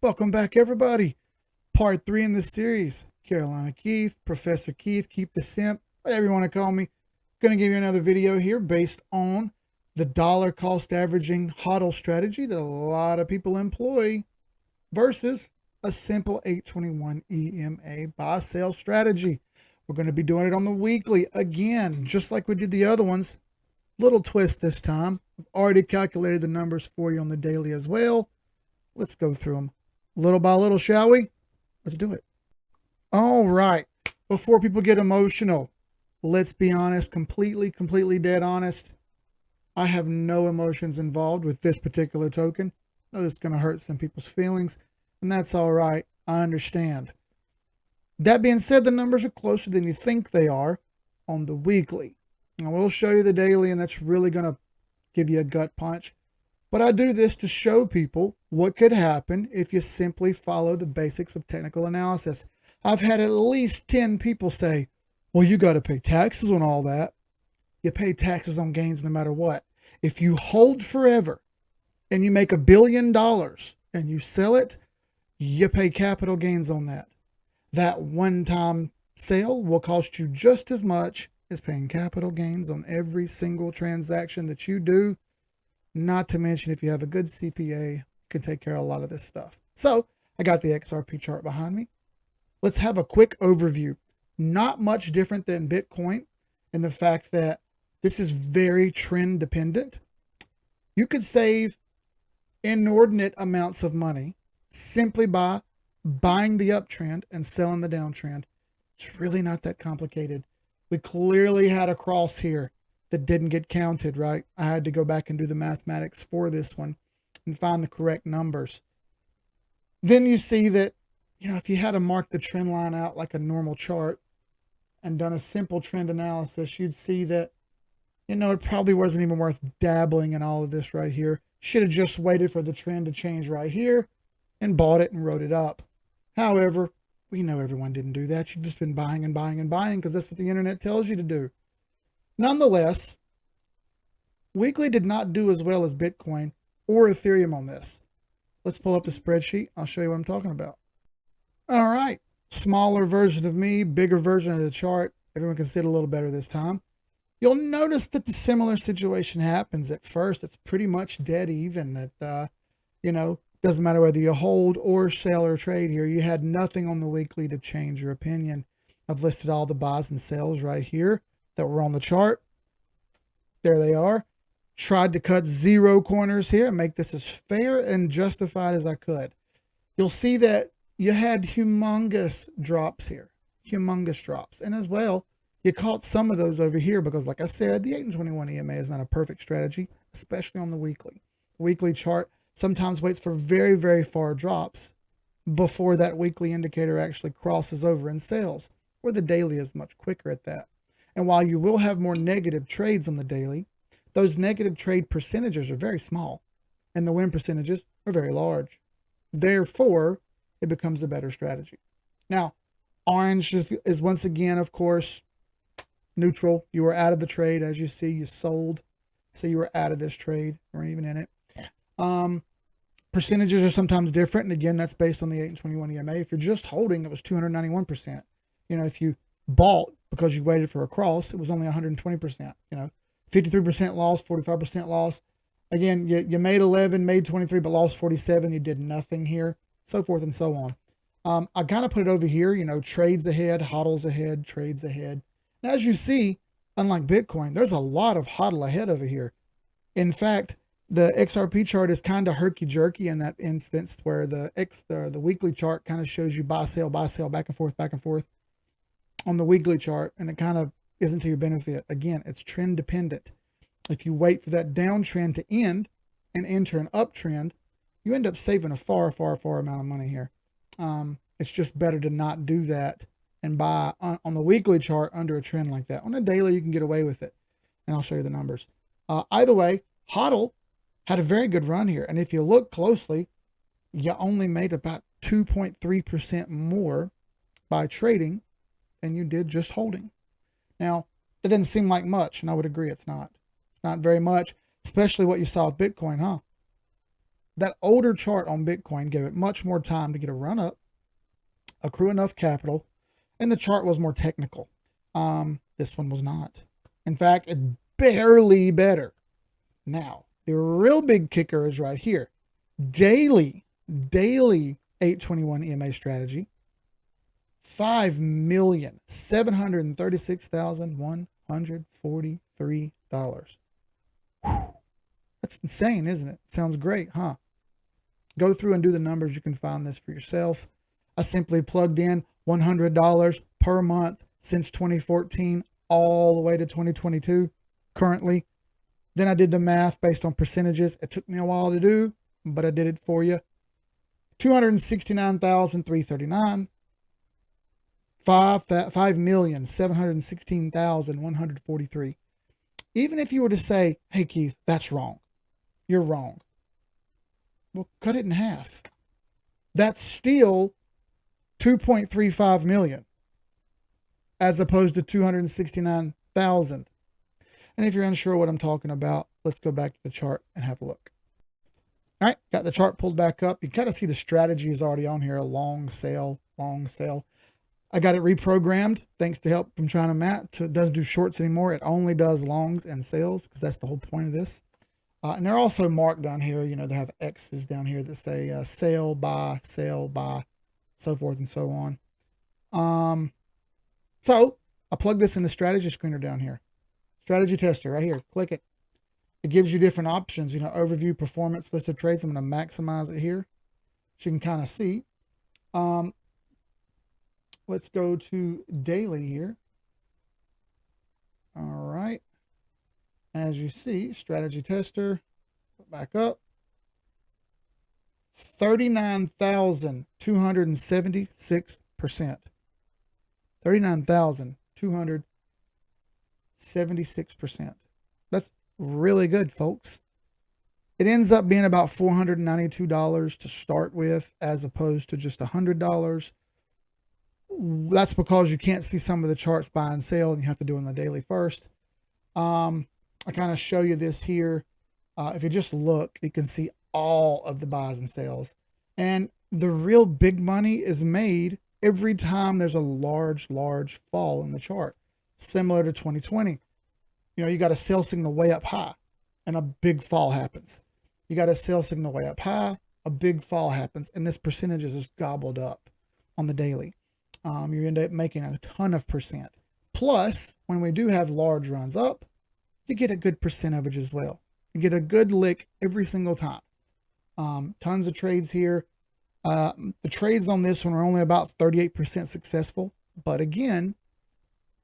Welcome back, everybody. Part 3 in this series. Carolina Keith, Professor Keith, Keith the Simp, whatever you want to call me. Going to give you another video here based on the dollar cost averaging HODL strategy that a lot of people employ versus a simple 821 EMA buy sell strategy. We're going to be doing it on the weekly again, just like we did the other ones. Little twist this time. I've already calculated the numbers for you on the daily as well. Let's go through them little by little, shall we? Let's do it. All right. Before people get emotional, let's be honest, completely dead honest. I have no emotions involved with this particular token. I know this is going to hurt some people's feelings, and that's all right. I understand. That being said, the numbers are closer than you think they are on the weekly. I will show you the daily, and that's really going to give you a gut punch. But I do this to show people what could happen if you simply follow the basics of technical analysis. I've had at least 10 people say, well, you got to pay taxes on all that. You pay taxes on gains no matter what. If you hold forever and you make $1 billion and you sell it, you pay capital gains on that. That one-time sale will cost you just as much as paying capital gains on every single transaction that you do. Not to mention, if you have a good CPA, you can take care of a lot of this stuff. So I got the XRP chart behind me. Let's have a quick overview. Not much different than Bitcoin in the fact that this is very trend dependent. You could save inordinate amounts of money simply by buying the uptrend and selling the downtrend. It's really not that complicated. We clearly had a cross here that didn't get counted, right? I had to go back and do the mathematics for this one and find the correct numbers. Then you see that, if you had to mark the trend line out like a normal chart and done a simple trend analysis, you'd see that, it probably wasn't even worth dabbling in all of this right here. Should have just waited for the trend to change right here and bought it and wrote it up. However, we know everyone didn't do that. You've just been buying and buying and buying because that's what the internet tells you to do. Nonetheless, weekly did not do as well as Bitcoin or Ethereum on this. Let's pull up the spreadsheet. I'll show you what I'm talking about. All right. Smaller version of me, bigger version of the chart. Everyone can see it a little better this time. You'll notice that the similar situation happens at first. It's pretty much dead even. That, doesn't matter whether you hold or sell or trade here. You had nothing on the weekly to change your opinion. I've listed all the buys and sells right here that were on the chart. There they are. Tried to cut 0 corners here and make this as fair and justified as I could. You'll see that you had humongous drops here. Humongous drops. And as well, you caught some of those over here because, like I said, the 821 EMA is not a perfect strategy, especially on the weekly. The weekly chart sometimes waits for very far drops before that weekly indicator actually crosses over and sells, where the daily is much quicker at that. And while you will have more negative trades on the daily, those negative trade percentages are very small and the win percentages are very large. Therefore, it becomes a better strategy. Now, orange is once again, of course, neutral. You were out of the trade. As you see, you sold. So you were out of this trade. You weren't even in it. Percentages are sometimes different. And again, that's based on the 821 EMA. If you're just holding, it was 291%. If you bought because you waited for a cross, it was only 120%. 53% loss, 45% loss. Again, you made 11, made 23, but lost 47. You did nothing here, so forth and so on. I kind of put it over here, trades ahead, HODLs ahead, trades ahead. Now, as you see, unlike Bitcoin, there's a lot of HODL ahead over here. In fact, the XRP chart is kind of herky-jerky in that instance where the weekly chart kind of shows you buy, sell, back and forth on the weekly chart, and it kind of isn't to your benefit. Again, it's trend dependent. If you wait for that downtrend to end and enter an uptrend, you end up saving a far amount of money here. It's just better to not do that and buy on the weekly chart under a trend like that. On a daily, you can get away with it, and I'll show you the numbers. Either way, HODL had a very good run here, and if you look closely, you only made about 2.3% more by trading than you did just holding. Now, that doesn't seem like much, and I would agree it's not. It's not very much, especially what you saw with Bitcoin, huh? That older chart on Bitcoin gave it much more time to get a run up, accrue enough capital, and the chart was more technical. This one was not. In fact, it's barely better. Now, the real big kicker is right here. Daily 821 EMA strategy, $5,736,143. That's insane, isn't it? Sounds great, huh? Go through and do the numbers. You can find this for yourself. I simply plugged in $100 per month since 2014 all the way to 2022 currently. Then I did the math based on percentages. It took me a while to do, but I did it for you. 269,339. 5,716,143. Even if you were to say, hey, Keith, that's wrong. You're wrong. Well, cut it in half. That's still 2.35 million as opposed to 269,000. And if you're unsure what I'm talking about, let's go back to the chart and have a look. All right, got the chart pulled back up. You kind of see the strategy is already on here, a long sale, long sale. I got it reprogrammed thanks to help from China Matt. It doesn't do shorts anymore. It only does longs and sales because that's the whole point of this. And they're also marked down here. You know, they have X's down here that say sell, buy, so forth and so on. So I plug this in the strategy screener down here. Strategy tester right here. Click it. It gives you different options. You know, overview, performance, list of trades. I'm going to maximize it here so you can kind of see. Let's go to daily here. All right. As you see, strategy tester, back up. 39,276%. 39,276%. That's really good, folks. It ends up being about $492 to start with, as opposed to just $100. That's because you can't see some of the charts buy and sell, and you have to do it on the daily first. I kind of show you this here. If you just look, you can see all of the buys and sales. And the real big money is made every time there's a large fall in the chart, similar to 2020. You know, you got a sell signal way up high and a big fall happens. You got a sell signal way up high, a big fall happens, and this percentage is just gobbled up on the daily. You end up making a ton of percent. Plus, when we do have large runs up, you get a good percentage as well. You get a good lick every single time. Tons of trades here. The trades on this one are only about 38% successful. But again,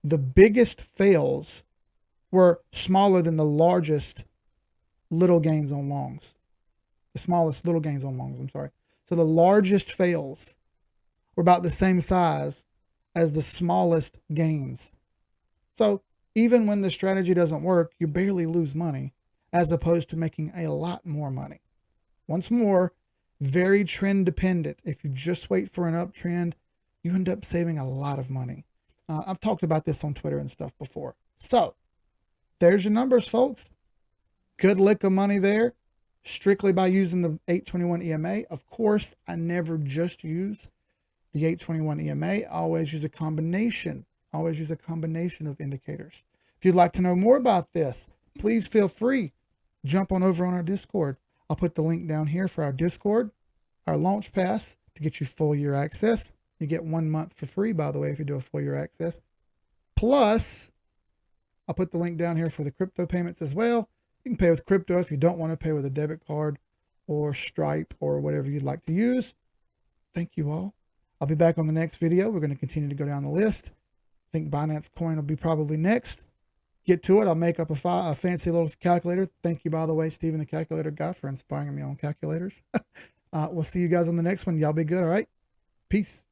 the biggest fails were smaller than the largest little gains on longs. The smallest little gains on longs, I'm sorry. So the largest fails were about the same size as the smallest gains. So even when the strategy doesn't work, you barely lose money as opposed to making a lot more money. Once more, very trend dependent. If you just wait for an uptrend, you end up saving a lot of money. I've talked about this on Twitter and stuff before. So there's your numbers, folks. Good lick of money there, strictly by using the 821 EMA. Of course, I never just use the 821 EMA. I always use a combination. Of indicators. If you'd like to know more about this, please feel free. Jump on over on our Discord. I'll put the link down here for our Discord, our launch pass to get you full year access. You get 1 month for free, by the way, if you do a full year access. Plus, I'll put the link down here for the crypto payments as well. You can pay with crypto if you don't want to pay with a debit card or Stripe or whatever you'd like to use. Thank you all. I'll be back on the next video. We're going to continue to go down the list. I think Binance Coin will be probably next. Get to it. I'll make up a fancy little calculator. Thank you, by the way, Steven, the calculator guy, for inspiring me on calculators. We'll see you guys on the next one. Y'all be good. All right. Peace.